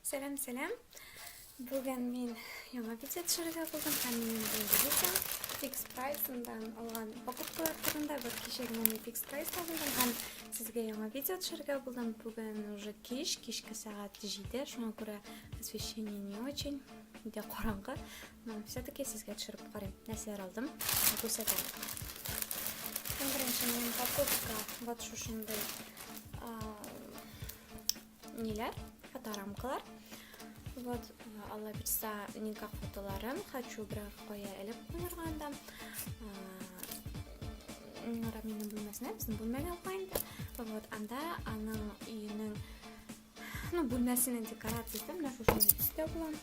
Selam. Bugün men yangi video tushirga bo'ldim. Hammaning bildirishicha Fix Price'dan olgan покупкалар турында bir kechagina Fix Price oldim. Ham sizga yangi video tushirga bo'ldim. Bugün уже kechki soat 7. Shunga ko'ra освещение не очень. Juda qorong'i. Men все-таки sizga tushirib qo'yayim. Narsalar oldim. Ko'rsataman. Birinchi men покупка вот shunday neler fotoraмкалар. Вот, алабичса никак фотоларын хочу бірақ қоя әліп қойырғанда Раминің бөлмесіне, біздің бөлмеге алғайынды. Вот, анда аның үйінің бөлмесінің декорациясы мына шошынды түсте болам.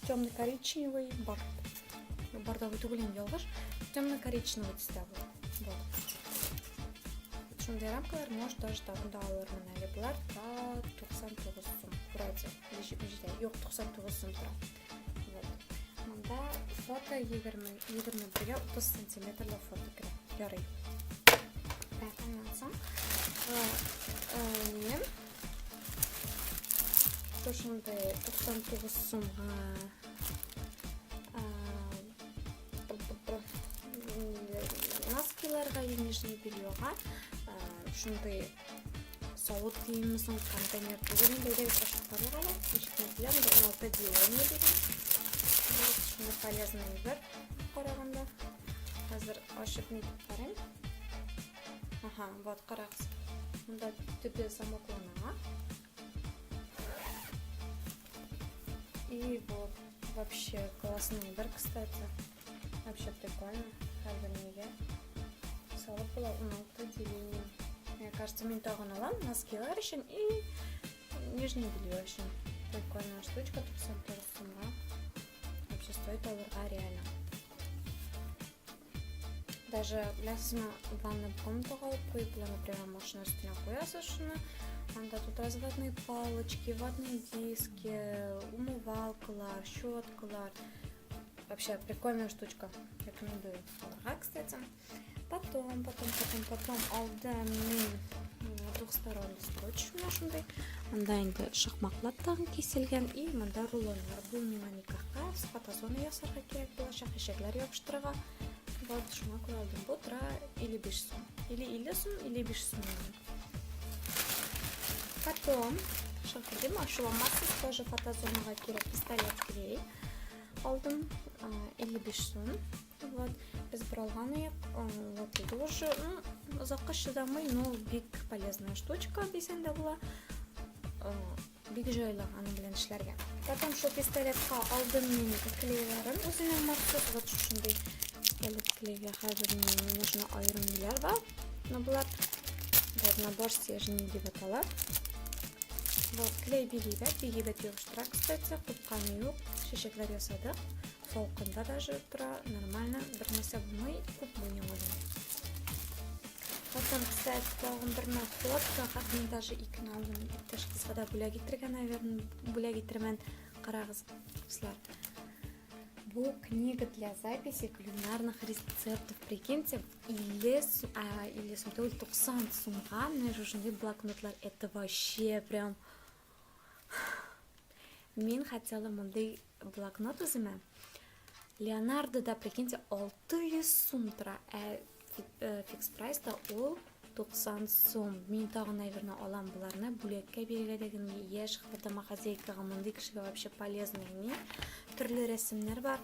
Темно-коричневый, бордовый түгілен елғыш, темно-коричневый түсте болам. Вот. Шундай рамкалар может даже да алырмын әлі бұлар 99 сум вроде жоқ 99 сум тұрады. Мұнда фото 21-ге 30 сантиметрлі фото керек ярай. Онан соң мен шошындай 99 сумға носкиларға и нижний бельеға шундай сауыт киіміміздің контейнер түгілін бөлек қашықтары ғала. Ешкіне білем, 16 деление деген. Шынды полезный бір қарағанда. Қазір ашып нетіп қарайым. Вот қарағыз. Мұнда төбе замокланаға. И вот вообще классный бір, кстати. Вообще прикольно. Қазір неге. Салып была 16 деление. Мне кажется, мен тағын алам, носкилар үшін и нижний белье үшін. Прикольная штучка, 99 сумға. Вообще стоит алырға реально. Даже білесізме ванна комнатаға алып қойып, например, машина үстіне қоясыз шыны. Анда тут разводные палочки, ватные диски, умывалкалар, щеткалар. Вообще прикольная штучка. Рекомендую алырға, кстати. Потом алдым мен двухсторонний скотч нашындай. Анда енді шықмақлап тағын кеселген и мында рулонлар. Бұл мені никаққа фотозона ясарға керек болашақ ешеклер yapıştырға. Вот шума көралдым. Бұл тұра или 5 сум. Или сум, или 5 сум. Потом шықырдым, ашуламасыз тоже фотозонаға керек пистолет клей. Алдым или 5 сум. Вот, без бралганы, вот это уже, ұзаққа шыдамай, но бик полезная штучка, бейсен де была, бик жайлы аны білен ішлерге. Потом шо пистолетқа алдым мен клейлерін, өзінің мақсат, вот шушындай пистолет клейге қазір мен нужно айырым нелер бар, но бұлар набор стержней деп аталар. Вот, клей бигибет еғыштыра, кстати, құпқаны yok, шешеклер ясадық. Солқында даже тұра нормально бір нәрсе болмай көп ойнамадым. Потом, кстати, тағындырма фотка, мен даже икін алдым. Иптеш қызға да бүләк етірген, наверное, бүләк етірмен қарағыз кісілер. Бұл книга для записи кулинарных рецептов. Прикиньте, или 90 сумға, нәжужынды блокнотлар. Это вообще прям... Мен хотела мұндай блокнот өзіме. Леонардо да, прикиньте, 600 сум тұра, Fix Price'да ол 90 сум. Мен тағы, наверное, алам бұларына бүлекке бергедеген еш қытама хозяйкаға мұндай кішіге вообще полезный. Түрлі рәсімлер бар.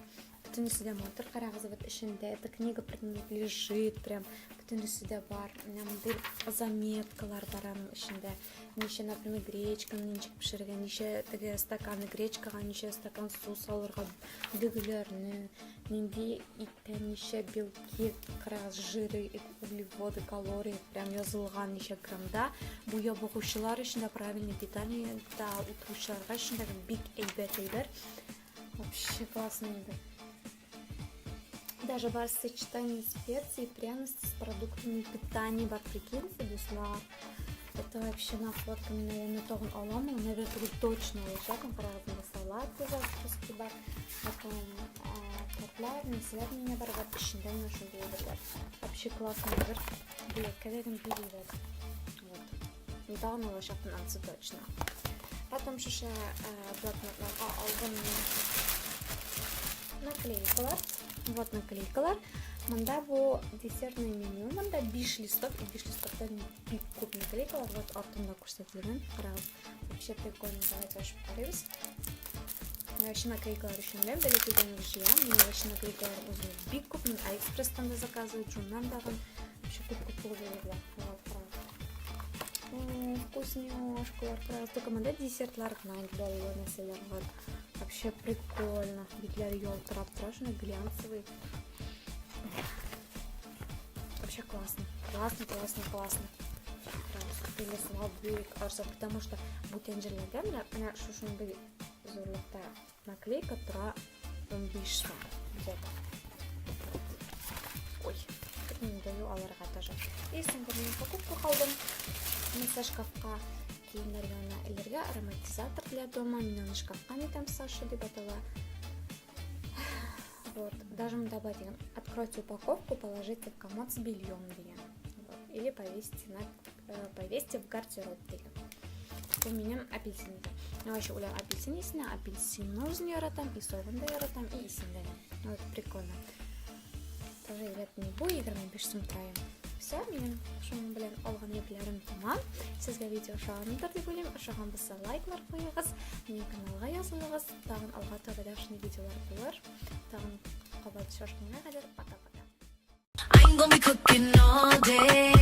Бүтін үсіде мотыр қарағызы бұд ішінде. Это книга лежит прям. Бүтін үсіде бар. Мұндай заметкалар бараның ішінде. Неше, например, гречканы нешек пішірген, неше стаканы гречкаға, неше стакан су салырға дүгілерні, ненде иттен неше белки, қарағыз жиры, углеводы, калории, прям yazылған неше грамда. Бұл ябығушылар ішінде правильный питание, да, утырушыларға ішінде бик әйбет. Вообще классный еді. Даже бар сочетание специй и пряностей с продуктами питания, бар, прикиньте, дуслар. Это вообще на фотками, наверное, тоғын аламын. Наверное, точно лежаком, правда, салаты закуски бар. Потом тортлар, неселер меня бар, вот ішінде нашын дейдер. Вообще классный бір. Білекке деген білейдер. Вот. Недавно лежактың ансы точно. Потом шуша блокнотларга алган наклейкалар. Вот наклейкалар. Мында бу десертный меню. Мында 5 листов и 5 листофтан бик көп наклейкалар. Вот артында күрсәтелгән. Карагыз. Вообще прикольно. Давайте ачып карыйбыз. Я вообще наклейкалар өчен беләм, бәләкәйдән уже я. Менә вообще наклейкалар үзем бик күп. Мин Алиэкспресстан да заказываю, Джуннан дагы. Вообще күп булдылар. Вкусняшкалар. Только мында десертлар гына баллы нәрсәләр бар. Вообще прикольно. Битләр ялтырап тора, шуны глянцевый. Вообще классно. Классно. Или слабый арзан, потому что бутенжерлердә менә шушындый зурлыкта наклейка тора 15 сум. Где-то. Ой, не даю аларга тоже. И сәнгәрнең покупка калдым. Миса шкафка киемнәр янына эләргә ароматизатор для дома. Мин шкафка нитәм Саша дип атала. Вот, даже мында бар дигән. Откройте упаковку, положите в комод с бельем дигән. Вот. Или повесьте в гардероб дигән. У меня апельсин. Я вообще уля апельсин исенә, апельсин нужны яратам, и соевын да яратам, и исендә. Вот прикольно. Тоже ребят, не бу 25 сум траем. Все, менің шуның белән алган йөкләрем тамам. Сезгә видео ошагандыр дип уйлыйм. Ошаган булса лайклар куегыз, минем каналга язылыгыз. Тагын алга таба да шундый видеолар булыр. Тагын кабат шашканга кадәр пока-пока. I'm gonna be cooking all day.